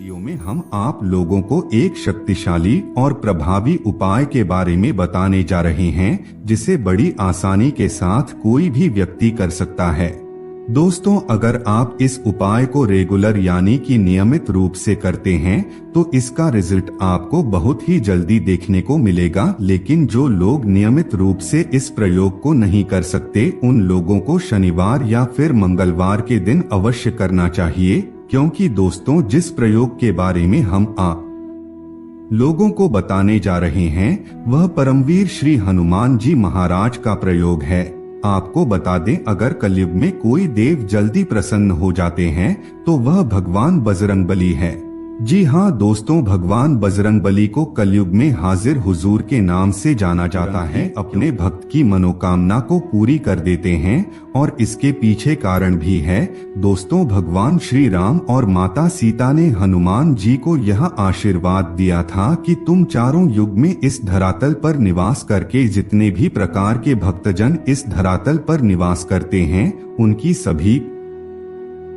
Video में हम आप लोगों को एक शक्तिशाली और प्रभावी उपाय के बारे में बताने जा रहे हैं जिसे बड़ी आसानी के साथ कोई भी व्यक्ति कर सकता है। दोस्तों, अगर आप इस उपाय को रेगुलर यानी कि नियमित रूप से करते हैं तो इसका रिजल्ट आपको बहुत ही जल्दी देखने को मिलेगा। लेकिन जो लोग नियमित रूप से इस प्रयोग को नहीं कर सकते उन लोगों को शनिवार या फिर मंगलवार के दिन अवश्य करना चाहिए, क्योंकि दोस्तों जिस प्रयोग के बारे में हम आप लोगों को बताने जा रहे हैं वह परमवीर श्री हनुमान जी महाराज का प्रयोग है। आपको बता दें, अगर कलयुग में कोई देव जल्दी प्रसन्न हो जाते हैं तो वह भगवान बजरंगबली है। जी हाँ दोस्तों, भगवान बजरंगबली को कलयुग में हाजिर हुजूर के नाम से जाना जाता है। अपने भक्त की मनोकामना को पूरी कर देते हैं और इसके पीछे कारण भी है। दोस्तों, भगवान श्री राम और माता सीता ने हनुमान जी को यह आशीर्वाद दिया था कि तुम चारों युग में इस धरातल पर निवास करके जितने भी प्रकार के भक्तजन इस धरातल पर निवास करते हैं उनकी सभी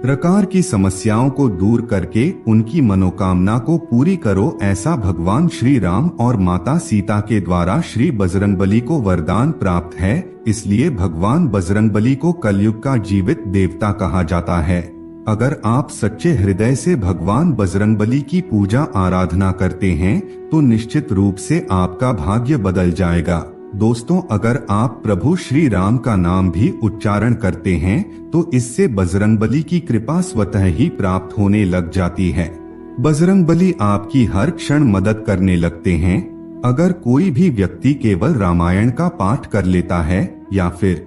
प्रकार की समस्याओं को दूर करके उनकी मनोकामना को पूरी करो। ऐसा भगवान श्री राम और माता सीता के द्वारा श्री बजरंगबली को वरदान प्राप्त है। इसलिए भगवान बजरंगबली को कलयुग का जीवित देवता कहा जाता है। अगर आप सच्चे हृदय से भगवान बजरंगबली की पूजा आराधना करते हैं तो निश्चित रूप से आपका भाग्य बदल जाएगा। दोस्तों, अगर आप प्रभु श्री राम का नाम भी उच्चारण करते हैं तो इससे बजरंगबली की कृपा स्वतः ही प्राप्त होने लग जाती है। बजरंगबली आपकी हर क्षण मदद करने लगते हैं। अगर कोई भी व्यक्ति केवल रामायण का पाठ कर लेता है या फिर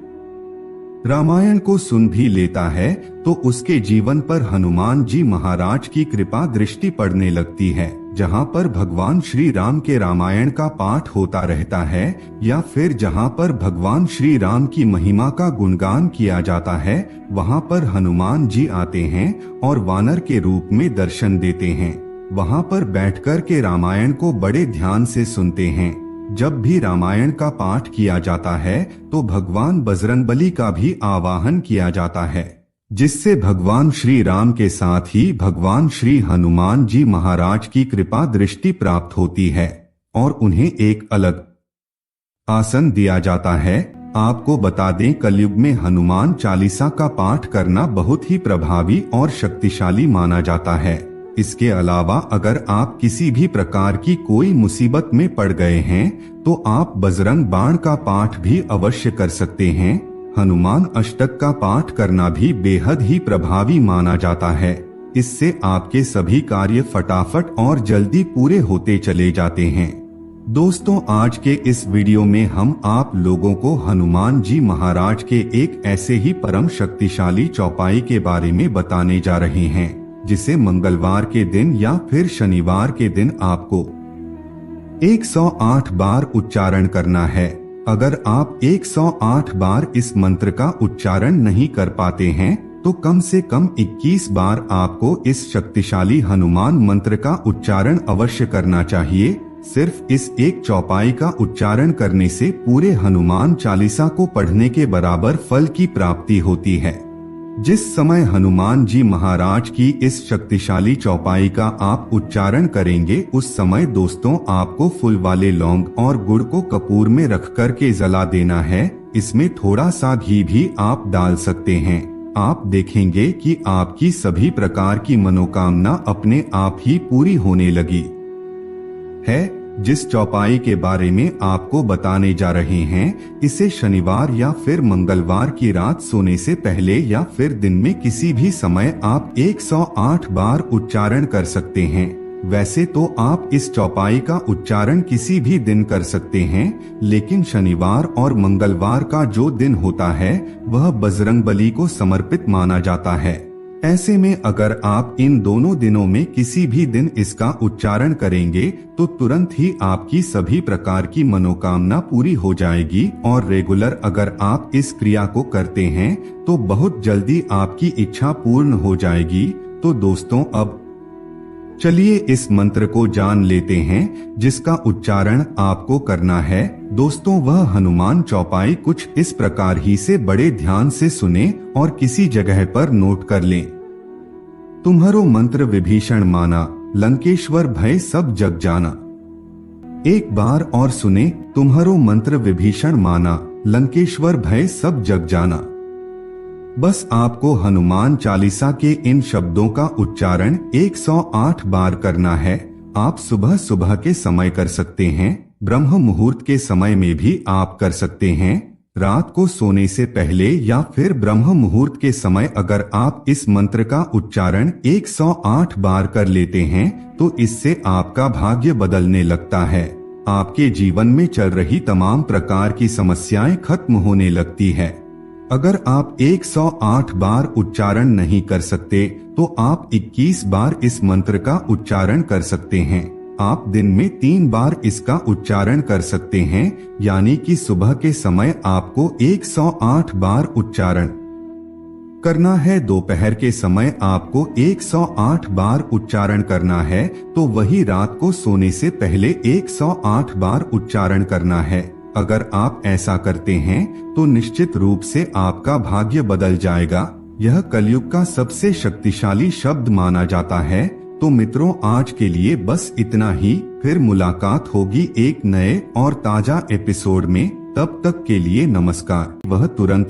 रामायण को सुन भी लेता है तो उसके जीवन पर हनुमान जी महाराज की कृपा दृष्टि पड़ने लगती है। जहाँ पर भगवान श्री राम के रामायण का पाठ होता रहता है या फिर जहाँ पर भगवान श्री राम की महिमा का गुणगान किया जाता है, वहाँ पर हनुमान जी आते हैं और वानर के रूप में दर्शन देते हैं। वहाँ पर बैठकर के रामायण को बड़े ध्यान से सुनते हैं। जब भी रामायण का पाठ किया जाता है तो भगवान बजरंगबली का भी आवाहन किया जाता है, जिससे भगवान श्री राम के साथ ही भगवान श्री हनुमान जी महाराज की कृपा दृष्टि प्राप्त होती है और उन्हें एक अलग आसन दिया जाता है। आपको बता दें, कलयुग में हनुमान चालीसा का पाठ करना बहुत ही प्रभावी और शक्तिशाली माना जाता है। इसके अलावा अगर आप किसी भी प्रकार की कोई मुसीबत में पड़ गए हैं तो आप बजरंग बाण का पाठ भी अवश्य कर सकते हैं। हनुमान अष्टक का पाठ करना भी बेहद ही प्रभावी माना जाता है। इससे आपके सभी कार्य फटाफट और जल्दी पूरे होते चले जाते हैं। दोस्तों, आज के इस वीडियो में हम आप लोगों को हनुमान जी महाराज के एक ऐसे ही परम शक्तिशाली चौपाई के बारे में बताने जा रहे हैं जिसे मंगलवार के दिन या फिर शनिवार के दिन आपको 108 बार उच्चारण करना है। अगर आप 108 बार इस मंत्र का उच्चारण नहीं कर पाते हैं तो कम से कम 21 बार आपको इस शक्तिशाली हनुमान मंत्र का उच्चारण अवश्य करना चाहिए। सिर्फ इस एक चौपाई का उच्चारण करने से पूरे हनुमान चालीसा को पढ़ने के बराबर फल की प्राप्ति होती है। जिस समय हनुमान जी महाराज की इस शक्तिशाली चौपाई का आप उच्चारण करेंगे उस समय दोस्तों आपको फूल वाले लौंग और गुड़ को कपूर में रख कर के जला देना है। इसमें थोड़ा सा घी भी आप डाल सकते हैं। आप देखेंगे कि आपकी सभी प्रकार की मनोकामना अपने आप ही पूरी होने लगी है। जिस चौपाई के बारे में आपको बताने जा रहे हैं इसे शनिवार या फिर मंगलवार की रात सोने से पहले या फिर दिन में किसी भी समय आप 108 बार उच्चारण कर सकते हैं। वैसे तो आप इस चौपाई का उच्चारण किसी भी दिन कर सकते हैं, लेकिन शनिवार और मंगलवार का जो दिन होता है वह बजरंगबली को समर्पित माना जाता है। ऐसे में अगर आप इन दोनों दिनों में किसी भी दिन इसका उच्चारण करेंगे तो तुरंत ही आपकी सभी प्रकार की मनोकामना पूरी हो जाएगी और रेगुलर अगर आप इस क्रिया को करते हैं तो बहुत जल्दी आपकी इच्छा पूर्ण हो जाएगी। तो दोस्तों, अब चलिए इस मंत्र को जान लेते हैं जिसका उच्चारण आपको करना है। दोस्तों, वह हनुमान चौपाई कुछ इस प्रकार ही से बड़े ध्यान से सुने और किसी जगह पर नोट कर लें। तुम्हारो मंत्र विभीषण माना, लंकेश्वर भय सब जग जाना। एक बार और सुने, तुम्हारो मंत्र विभीषण माना, लंकेश्वर भय सब जग जाना। बस आपको हनुमान चालीसा के इन शब्दों का उच्चारण 108 बार करना है। आप सुबह सुबह के समय कर सकते हैं, ब्रह्म मुहूर्त के समय में भी आप कर सकते हैं, रात को सोने से पहले या फिर ब्रह्म मुहूर्त के समय अगर आप इस मंत्र का उच्चारण 108 बार कर लेते हैं तो इससे आपका भाग्य बदलने लगता है। आपके जीवन में चल रही तमाम प्रकार की समस्याएं खत्म होने लगती है। अगर आप 108 बार उच्चारण नहीं कर सकते तो आप 21 बार इस मंत्र का उच्चारण कर सकते हैं। आप दिन में 3 बार इसका उच्चारण कर सकते हैं, यानी कि सुबह के समय आपको 108 बार उच्चारण करना है, दोपहर के समय आपको 108 बार उच्चारण करना है, तो वही रात को सोने से पहले 108 बार उच्चारण करना है। अगर आप ऐसा करते हैं तो निश्चित रूप से आपका भाग्य बदल जाएगा। यह कलयुग का सबसे शक्तिशाली शब्द माना जाता है। तो मित्रों, आज के लिए बस इतना ही। फिर मुलाकात होगी एक नए और ताजा एपिसोड में। तब तक के लिए नमस्कार। वह तुरंत ही